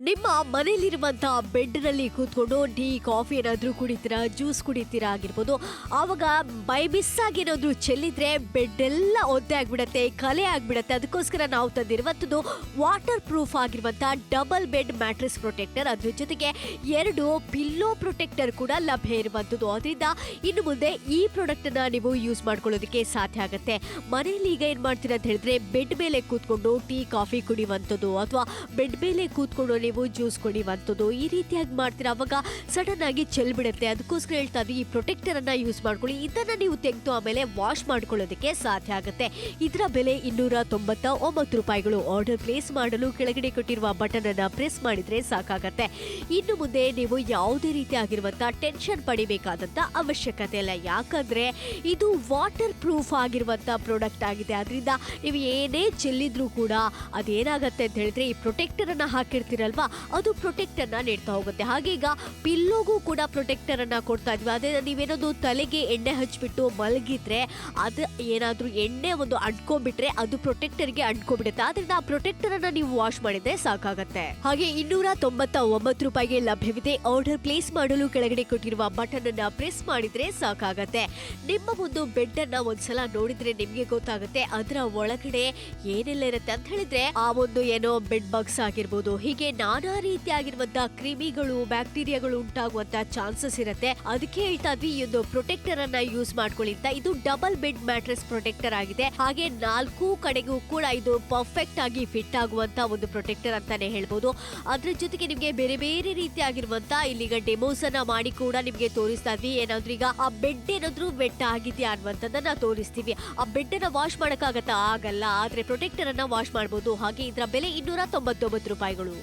ನಿಮ್ಮ ಮನೆಯಲ್ಲಿರುವಂತಹ ಬೆಡ್ನಲ್ಲಿ ಕೂತ್ಕೊಂಡು ಟೀ ಕಾಫಿ ಏನಾದ್ರೂ ಕುಡಿತೀರಾ, ಜ್ಯೂಸ್ ಕುಡಿತೀರಾ ಆಗಿರ್ಬೋದು. ಆವಾಗ ಬೈ ಮಿಸ್ ಆಗಿ ಏನಾದ್ರೂ ಚೆಲ್ಲಿದ್ರೆ ಬೆಡ್ ಎಲ್ಲ ಒದ್ದೆ ಆಗ್ಬಿಡತ್ತೆ, ಕಲೆ ಆಗ್ಬಿಡತ್ತೆ. ಅದಕ್ಕೋಸ್ಕರ ನಾವು ತಂದಿರುವಂಥದ್ದು ವಾಟರ್ ಪ್ರೂಫ್ ಆಗಿರುವಂತಹ ಡಬಲ್ ಬೆಡ್ ಮ್ಯಾಟ್ರೆಸ್ ಪ್ರೊಟೆಕ್ಟರ್. ಅದ್ರ ಜೊತೆಗೆ 2 ಪಿಲ್ಲೋ ಪ್ರೊಟೆಕ್ಟರ್ ಕೂಡ ಲಭ್ಯ ಇರುವಂಥದ್ದು. ಅದರಿಂದ ಇನ್ನು ಮುಂದೆ ಈ ಪ್ರಾಡಕ್ಟ್ ಅನ್ನ ನೀವು ಯೂಸ್ ಮಾಡ್ಕೊಳ್ಳೋದಕ್ಕೆ ಸಾಧ್ಯ ಆಗುತ್ತೆ. ಮನೆಯಲ್ಲಿ ಈಗ ಏನ್ ಮಾಡ್ತೀರಾ ಅಂತ ಹೇಳಿದ್ರೆ, ಬೆಡ್ ಮೇಲೆ ಕೂತ್ಕೊಂಡು ಟೀ ಕಾಫಿ ಕುಡಿಯುವಂಥದ್ದು ಅಥವಾ ಬೆಡ್ ಮೇಲೆ ಕೂತ್ಕೊಂಡು ನೀವು ಜ್ಯೂಸ್ ಕುಡಿಯುವಂಥದ್ದು ಈ ರೀತಿಯಾಗಿ ಮಾಡ್ತೀರಾ. ಅವಾಗ ಸಡನ್ ಆಗಿ ಚೆಲ್ಬಿಡುತ್ತೆ. ಅದಕ್ಕೋಸ್ಕರ ಹೇಳ್ತಾ ಇದ್ದೀವಿ, ಈ ಪ್ರೊಟೆಕ್ಟರ್ ಅನ್ನ ಯೂಸ್ ಮಾಡ್ಕೊಳ್ಳಿ. ಇದನ್ನ ನೀವು ತೆಗೆದು ಆಮೇಲೆ ವಾಶ್ ಮಾಡ್ಕೊಳ್ಳೋದಕ್ಕೆ ಸಾಧ್ಯ ಆಗುತ್ತೆ. ಇದರ ಬೆಲೆ 299 ರೂಪಾಯಿಗಳು. ಆರ್ಡರ್ ಪ್ಲೇಸ್ ಮಾಡಲು ಕೆಳಗಡೆ ಕೊಟ್ಟಿರುವ ಬಟನ್ ಅನ್ನ ಪ್ರೆಸ್ ಮಾಡಿದ್ರೆ ಸಾಕಾಗತ್ತೆ. ಇನ್ನು ಮುಂದೆ ನೀವು ಯಾವುದೇ ರೀತಿ ಆಗಿರುವಂತಹ ಟೆನ್ಷನ್ ಪಡಿಬೇಕಾದಂತ ಅವಶ್ಯಕತೆ ಇಲ್ಲ. ಯಾಕಂದ್ರೆ ಇದು ವಾಟರ್ ಪ್ರೂಫ್ ಆಗಿರುವಂತ ಪ್ರಾಡಕ್ಟ್ ಆಗಿದೆ. ಅದರಿಂದ ನೀವು ಏನೇ ಚೆಲ್ಲಿದ್ರೂ ಕೂಡ ಅದೇನಾಗತ್ತೆ ಅಂತ ಹೇಳಿದ್ರೆ, ಈ ಪ್ರೊಟೆಕ್ಟರ್ ಅನ್ನ ಹಾಕಿರ್ತೀರಲ್ವಾ, ಅದು ಪ್ರೊಟೆಕ್ಟ್ ಅನ್ನ ನೀಡ್ತಾ ಹೋಗುತ್ತೆ. ಹಾಗೆ ಈಗ ಪಿಲ್ಲೋಗೂ ಕೂಡ ಪ್ರೊಟೆಕ್ಟರ್ ಅನ್ನ ಕೊಡ್ತಾ ಇದ್ವಿ. ಅದೇ ನೀವೇನಾದ್ರು ತಲೆಗೆ ಎಣ್ಣೆ ಹಚ್ಬಿಟ್ಟು ಮಲಗಿದ್ರೆ ಅದು ಏನಾದ್ರೂ ಎಣ್ಣೆ ಒಂದು ಅಂಟ್ಕೊಂಡ್ಬಿಟ್ರೆ ಅದು ಪ್ರೊಟೆಕ್ಟರ್ಗೆ ಅಂಟ್ಕೊಂಡ್ಬಿಡುತ್ತೆ. ಆದ್ರಿಂದ ಆ ಪ್ರೊಟೆಕ್ಟರ್ ಅನ್ನ ನೀವು ವಾಶ್ ಮಾಡಿದ್ರೆ ಸಾಕಾಗತ್ತೆ. ಹಾಗೆ 299 ರೂಪಾಯಿಗೆ ಲಭ್ಯವಿದೆ. ಆರ್ಡರ್ ಪ್ಲೇಸ್ ಮಾಡಲು ಕೆಳಗಡೆ ಕೊಟ್ಟಿರುವ ಬಟನ್ ಅನ್ನ ಪ್ರೆಸ್ ಮಾಡಿದ್ರೆ ಸಾಕಾಗತ್ತೆ. ನಿಮ್ಮ ಒಂದು ಬೆಡ್ ಅನ್ನ ಒಂದ್ಸಲ ನೋಡಿದ್ರೆ ನಿಮ್ಗೆ ಗೊತ್ತಾಗುತ್ತೆ ಅದರ ಒಳಗಡೆ ಏನೆಲ್ಲ ಇರುತ್ತೆ ಅಂತ ಹೇಳಿದ್ರೆ, ಆ ಒಂದು ಏನೋ ಬೆಡ್ ಬಗ್ಸ್ ಆಗಿರ್ಬೋದು, ಹೀಗೆ ನಾನಾ ರೀತಿಯಾಗಿರುವಂತಹ ಕ್ರಿಮಿಗಳು, ಬ್ಯಾಕ್ಟೀರಿಯಾಗಳು ಉಂಟಾಗುವಂತ ಚಾನ್ಸಸ್ ಇರುತ್ತೆ. ಅದಕ್ಕೆ ಹೇಳ್ತಾ ಇದ್ವಿ, ಈ ಒಂದು ಪ್ರೊಟೆಕ್ಟರ್ ಅನ್ನ ಯೂಸ್ ಮಾಡ್ಕೊಳ್ಳಿ ಅಂತ. ಇದು ಡಬಲ್ ಬೆಡ್ ಮ್ಯಾಟ್ರೆಸ್ ಪ್ರೊಟೆಕ್ಟರ್ ಆಗಿದೆ. ಹಾಗೆ 4 ಕಡೆಗೂ ಕೂಡ ಇದು ಪರ್ಫೆಕ್ಟ್ ಆಗಿ ಫಿಟ್ ಆಗುವಂತ ಒಂದು ಪ್ರೊಟೆಕ್ಟರ್ ಅಂತಾನೆ ಹೇಳ್ಬೋದು. ಅದ್ರ ಜೊತೆಗೆ ನಿಮ್ಗೆ ಬೇರೆ ಬೇರೆ ರೀತಿಯಾಗಿರುವಂತ ಇಲ್ಲಿಗ ಡೆಮೋಸ್ ಅನ್ನ ಮಾಡಿ ಕೂಡ ನಿಮ್ಗೆ ತೋರಿಸ್ತಾ ಇದ್ವಿ. ಏನಾದ್ರೂ ಈಗ ಆ ಬೆಡ್ ಏನಾದ್ರೂ ವೆಟ್ ಆಗಿದೆಯಾ ಅನ್ನುವಂಥದ್ದನ್ನ ತೋರಿಸ್ತೀವಿ. ಆ ಬೆಡ್ ಅನ್ನ ವಾಶ್ ಮಾಡಕ್ಕಾಗತ್ತಾ? ಆಗಲ್ಲ. ಆದ್ರೆ ಪ್ರೊಟೆಕ್ಟರ್ ಅನ್ನ ವಾಶ್ ಮಾಡಬಹುದು. ಹಾಗೆ ಇದರ ಬೆಲೆ 299 ರೂಪಾಯಿಗಳು.